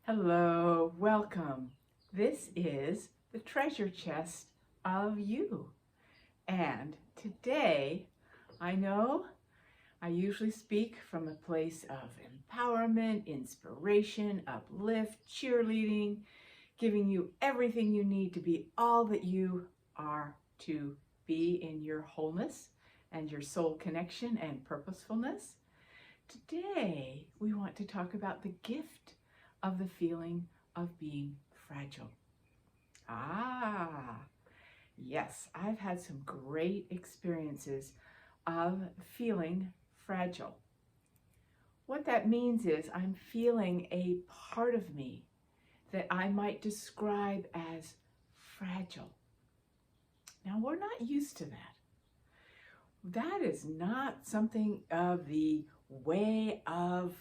Hello, welcome. This is the treasure chest of you. And today, I know I usually speak from a place of empowerment, inspiration, uplift, cheerleading, giving you everything you need to be all that you are to be in your wholeness and your soul connection and purposefulness. Today, we want to talk about the gift of the feeling of being fragile. Ah, yes, I've had some great experiences of feeling fragile. What that means is I'm feeling a part of me that I might describe as fragile. Now, we're not used to that. That is not something of the way of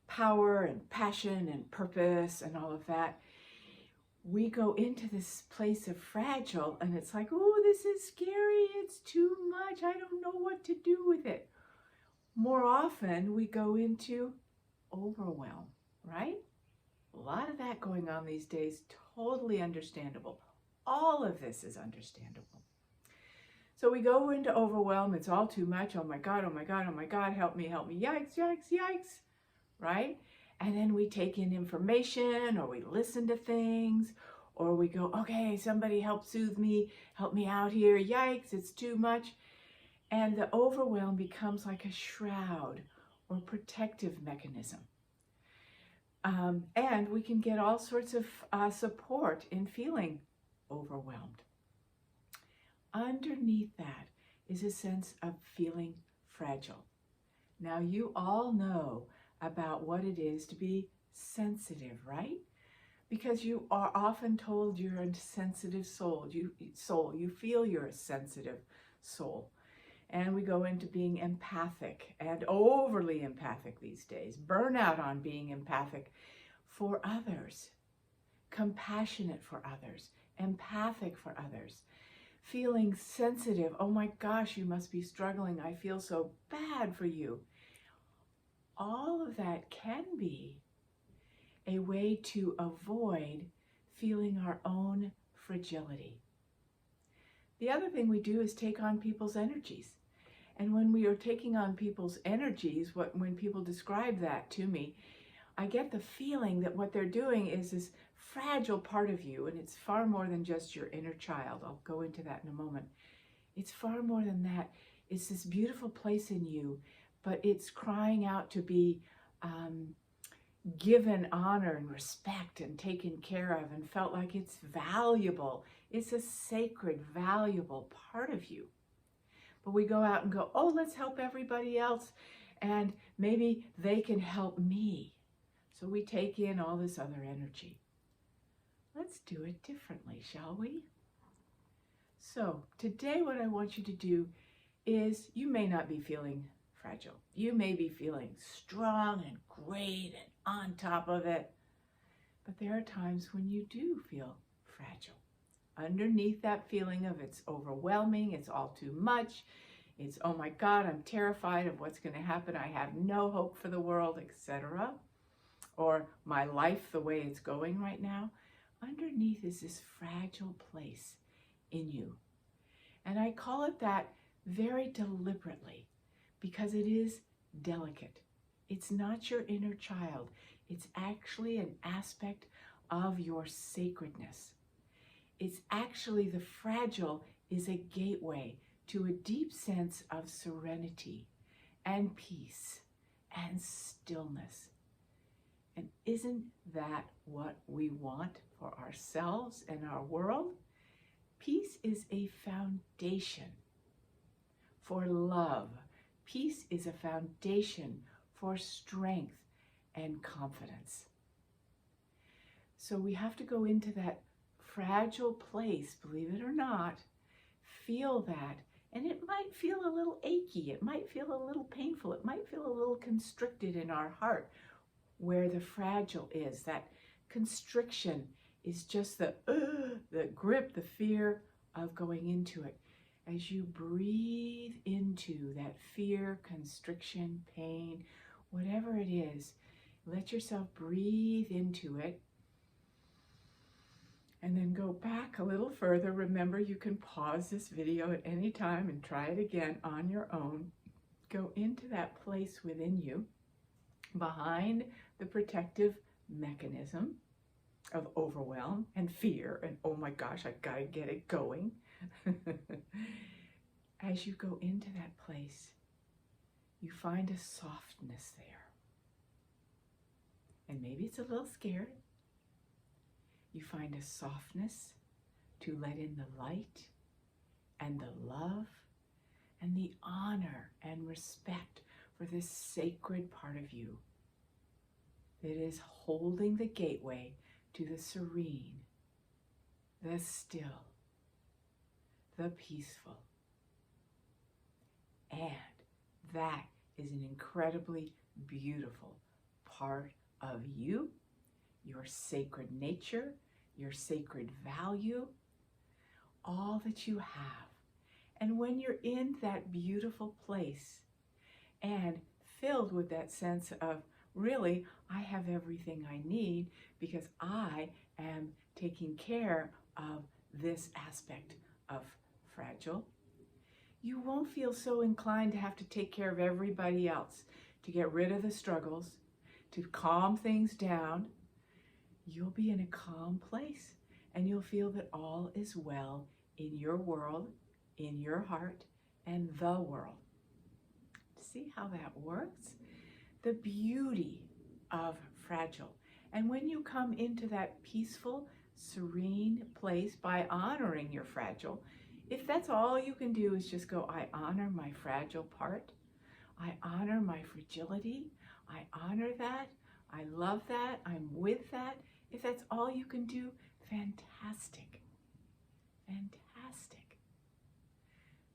power and passion and purpose and all of that. We go into this place of fragile and it's like, oh, this is scary. It's too much. I don't know what to do with it. More often we go into overwhelm, right? A lot of that going on these days, totally understandable. All of this is understandable. So we go into overwhelm. It's all too much. Oh my God, oh my God, oh my God, help me, yikes, yikes, yikes, right? And then we take in information or we listen to things or we go, okay, somebody help soothe me, help me out here. Yikes, it's too much. And the overwhelm becomes like a shroud or protective mechanism. And we can get all sorts of support in feeling overwhelmed. Underneath that is a sense of feeling fragile. Now, you all know about what it is to be sensitive, right? Because you are often told you're a sensitive soul. You feel you're a sensitive soul. And we go into being empathic and overly empathic these days. Burnout on being empathic for others, compassionate for others, empathic for others. Feeling sensitive, oh my gosh, you must be struggling. I feel so bad for you. All of that can be a way to avoid feeling our own fragility. The other thing we do is take on people's energies. And when we are taking on people's energies, when people describe that to me, I get the feeling that what they're doing is this fragile part of you, and it's far more than just your inner child. I'll go into that in a moment. It's far more than that. It's this beautiful place in you, but it's crying out to be given honor and respect and taken care of and felt like it's valuable. It's a sacred, valuable part of you. But we go out and go, oh, let's help everybody else, and maybe they can help me. So we take in all this other energy. Let's do it differently, shall we? So today what I want you to do is, you may not be feeling fragile. You may be feeling strong and great and on top of it. But there are times when you do feel fragile. Underneath that feeling of it's overwhelming, it's all too much, it's, oh my God, I'm terrified of what's going to happen, I have no hope for the world, etc. Or my life the way it's going right now. Underneath is this fragile place in you. And I call it that very deliberately because it is delicate. It's not your inner child. It's actually an aspect of your sacredness. It's actually, the fragile is a gateway to a deep sense of serenity and peace and stillness. And isn't that what we want for ourselves and our world? Peace is a foundation for love. Peace is a foundation for strength and confidence. So we have to go into that fragile place, believe it or not, feel that, and it might feel a little achy, it might feel a little painful, it might feel a little constricted in our heart. Where the fragile is, that constriction is just the grip, the fear of going into it. As you breathe into that fear, constriction, pain, whatever it is, Let yourself breathe into it. And then go back a little further. Remember, you can pause this video at any time and try it again on your own. Go into that place within you, behind the protective mechanism of overwhelm and fear and, oh my gosh, I gotta get it going. As you go into that place, you find a softness there. And maybe it's a little scared. You find a softness to let in the light and the love and the honor and respect for this sacred part of you that is holding the gateway to the serene, the still, the peaceful. And that is an incredibly beautiful part of you, your sacred nature, your sacred value, all that you have. And when you're in that beautiful place and filled with that sense of, really, I have everything I need because I am taking care of this aspect of fragile, you won't feel so inclined to have to take care of everybody else, to get rid of the struggles, to calm things down. You'll be in a calm place and you'll feel that all is well in your world, in your heart, and the world. See how that works? The beauty of fragile. And when you come into that peaceful, serene place by honoring your fragile, if that's all you can do is just go, I honor my fragile part, I honor my fragility, I honor that, I love that, I'm with that. If that's all you can do, fantastic, fantastic.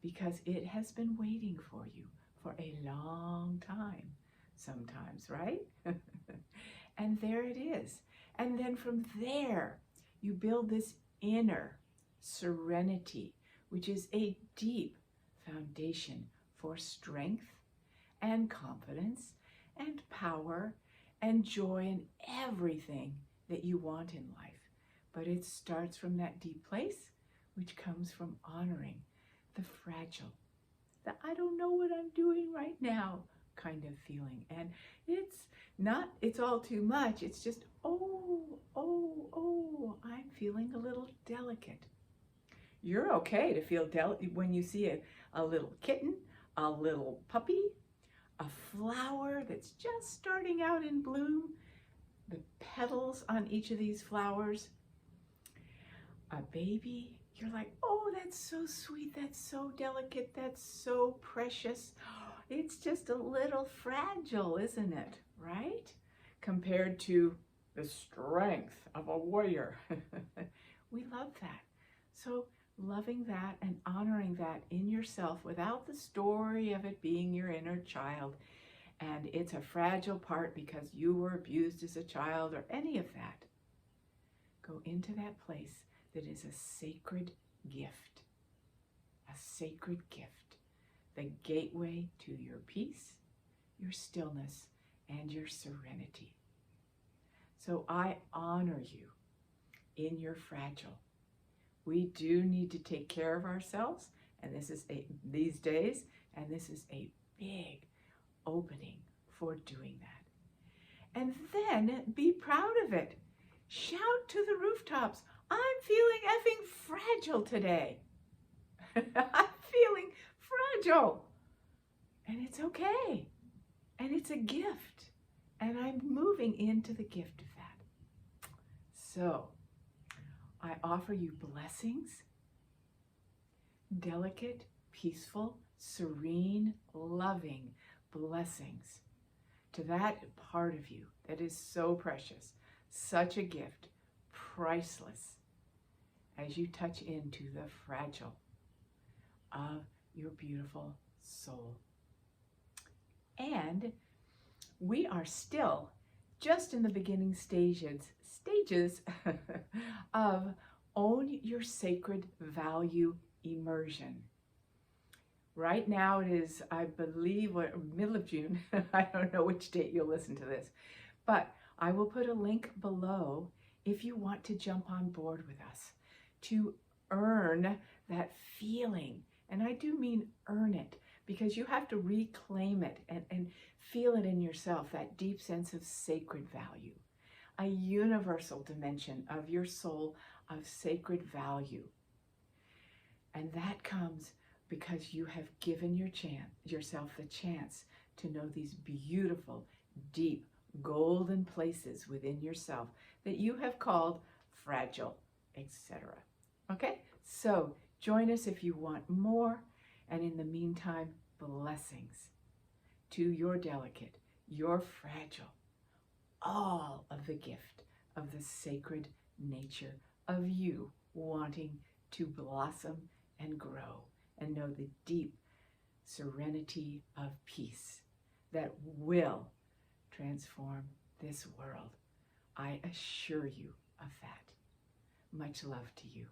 Because it has been waiting for you for a long time, sometimes, right? And there it is. And then from there, you build this inner serenity, which is a deep foundation for strength and confidence and power and joy and everything that you want in life. But it starts from that deep place, which comes from honoring the fragile, the I don't know what I'm doing right now kind of feeling. And it's all too much. It's just, I'm feeling a little delicate. You're okay to feel delicate when you see a little kitten, a little puppy, a flower that's just starting out in bloom, the petals on each of these flowers, a baby. You're like, oh, that's so sweet, that's so delicate, that's so precious. It's just a little fragile, isn't it? Right? Compared to the strength of a warrior. We love that. So loving that and honoring that in yourself without the story of it being your inner child and it's a fragile part because you were abused as a child or any of that. Go into that place that is a sacred gift. A sacred gift. The gateway to your peace, your stillness, and your serenity. So I honor you in your fragile. We do need to take care of ourselves, and this is these days, and this is a big opening for doing that. And then be proud of it. Shout to the rooftops, I'm feeling effing fragile today. I'm feeling fragile. And it's okay. And it's a gift. And I'm moving into the gift of that. So, I offer you blessings, delicate, peaceful, serene, loving blessings to that part of you that is so precious, such a gift, priceless, as you touch into the fragile of your beautiful soul. And we are still just in the beginning stages of Own Your Sacred Value Immersion. Right now it is, I believe, middle of June. I don't know which date you'll listen to this, But I will put a link below if you want to jump on board with us to earn that feeling. And I do mean earn it, because you have to reclaim it and feel it in yourself, that deep sense of sacred value, a universal dimension of your soul of sacred value. And that comes because you have given yourself the chance to know these beautiful, deep, golden places within yourself that you have called fragile, etc. Okay? So join us if you want more. And in the meantime, blessings to your delicate, your fragile, all of the gift of the sacred nature of you wanting to blossom and grow and know the deep serenity of peace that will transform this world. I assure you of that. Much love to you.